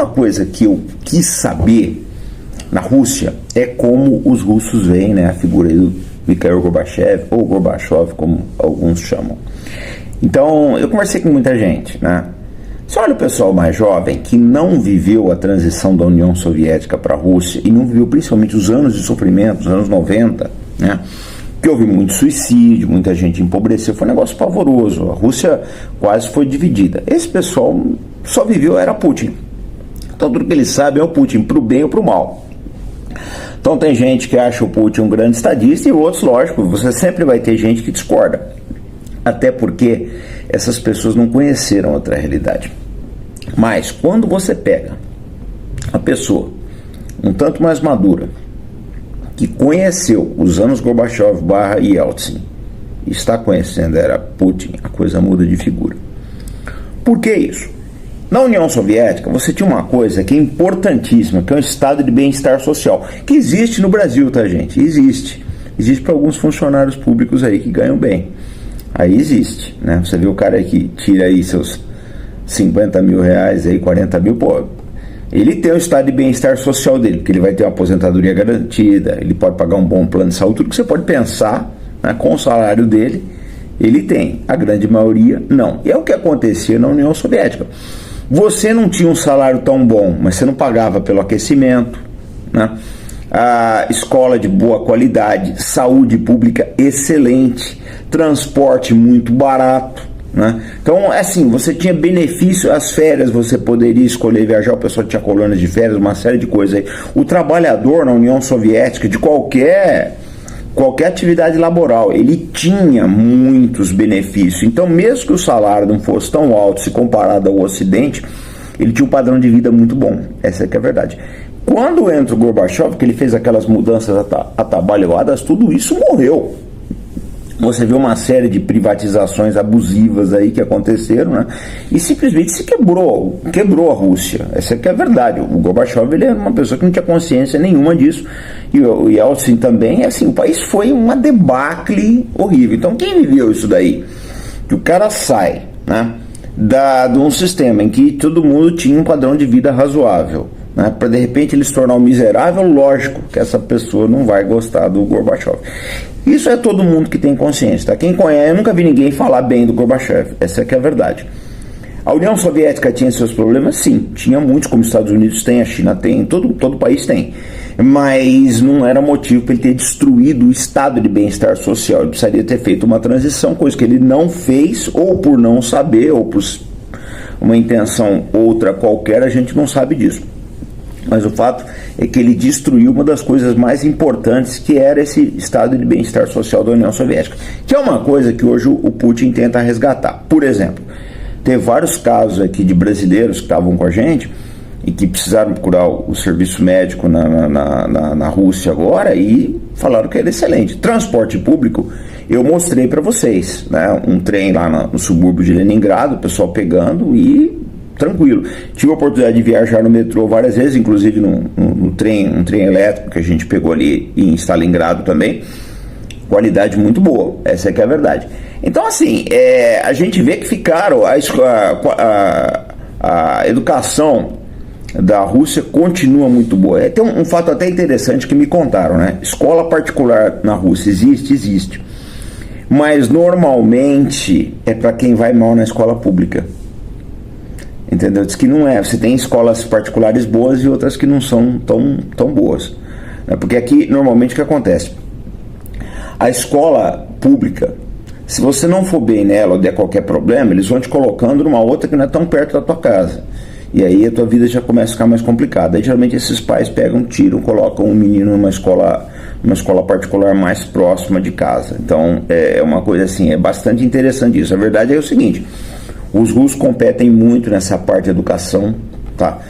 Uma coisa que eu quis saber na Rússia é como os russos veem, né, a figura aí do Mikhail Gorbachev, ou Gorbachev, como alguns chamam. Então, eu conversei com muita gente, né? Você olha o pessoal mais jovem que não viveu a transição da União Soviética para a Rússia e não viveu principalmente os anos de sofrimento, os anos 90, né? Que houve muito suicídio, muita gente empobreceu, foi um negócio pavoroso. A Rússia quase foi dividida. Esse pessoal só viveu, era Putin. Então tudo que eles sabem é o Putin, para o bem ou para o mal. Então tem gente que acha o Putin um grande estadista e outros, lógico, você sempre vai ter gente que discorda. Até porque essas pessoas não conheceram outra realidade. Mas quando você pega a pessoa um tanto mais madura, que conheceu os anos Gorbachev / Yeltsin, está conhecendo era Putin, a coisa muda de figura. Por que isso? Na União Soviética você tinha uma coisa que é importantíssima, que é um estado de bem-estar social, que existe no Brasil, tá, gente? Existe para alguns funcionários públicos aí que ganham bem. Aí existe, né? Você vê o cara aí que tira aí seus 50 mil reais, aí 40 mil, pô, ele tem um estado de bem-estar social dele, porque ele vai ter uma aposentadoria garantida, ele pode pagar um bom plano de saúde, tudo que você pode pensar, né, com o salário dele, ele tem. A grande maioria, não. E é o que acontecia na União Soviética. Você não tinha um salário tão bom, mas você não pagava pelo aquecimento, né? A escola de boa qualidade, saúde pública excelente, transporte muito barato, né? Então, assim, você tinha benefício, as férias você poderia escolher viajar, o pessoal tinha colônias de férias, uma série de coisas aí. O trabalhador na União Soviética, de qualquer atividade laboral, ele tinha muitos benefícios. Então, mesmo que o salário não fosse tão alto se comparado ao Ocidente, ele tinha um padrão de vida muito bom. Essa é que é a verdade. Quando entra o Gorbachev, que ele fez aquelas mudanças atabalhoadas, tudo isso morreu. Você vê uma série de privatizações abusivas aí que aconteceram, né? E simplesmente se quebrou a Rússia. Essa que é a verdade. O Gorbachev, ele era uma pessoa que não tinha consciência nenhuma disso. E o Yeltsin também, assim, o país foi uma debacle horrível. Então quem viveu isso daí? Que o cara sai, né, de um sistema em que todo mundo tinha um padrão de vida razoável, né, para de repente ele se tornar um miserável, lógico que essa pessoa não vai gostar do Gorbachev. Isso é todo mundo que tem consciência, tá? Quem conhece, eu nunca vi ninguém falar bem do Gorbachev, essa que é a verdade. A União Soviética tinha seus problemas? Sim, tinha muitos, como os Estados Unidos tem, a China tem, todo país tem. Mas não era motivo para ele ter destruído o estado de bem-estar social. Ele precisaria ter feito uma transição, coisa que ele não fez, ou por não saber, ou por uma intenção outra qualquer, a gente não sabe disso. Mas o fato é que ele destruiu uma das coisas mais importantes, que era esse estado de bem-estar social da União Soviética, que é uma coisa que hoje o Putin tenta resgatar. Por exemplo, teve vários casos aqui de brasileiros que estavam com a gente e que precisaram procurar o serviço médico na Rússia agora e falaram que era excelente. Transporte público, eu mostrei para vocês, né? Um trem lá no subúrbio de Leningrado, o pessoal pegando e tranquilo. Tive a oportunidade de viajar no metrô várias vezes, inclusive no trem, um trem elétrico que a gente pegou ali em Stalingrado também. Qualidade muito boa, essa é que é a verdade. Então, assim, a gente vê que ficaram, a educação da Rússia continua muito boa. Tem um fato até interessante que me contaram, né? Escola particular na Rússia existe, mas normalmente é para quem vai mal na escola pública. Entendeu? Diz que não é. Você tem escolas particulares boas e outras que não são tão boas. Porque aqui, normalmente, o que acontece? A escola pública, se você não for bem nela ou der qualquer problema, eles vão te colocando numa outra que não é tão perto da tua casa. E aí a tua vida já começa a ficar mais complicada. Aí, geralmente, esses pais pegam, tiram, colocam um menino numa escola particular mais próxima de casa. Então, é uma coisa assim, é bastante interessante isso. A verdade é o seguinte: os russos competem muito nessa parte de educação, tá?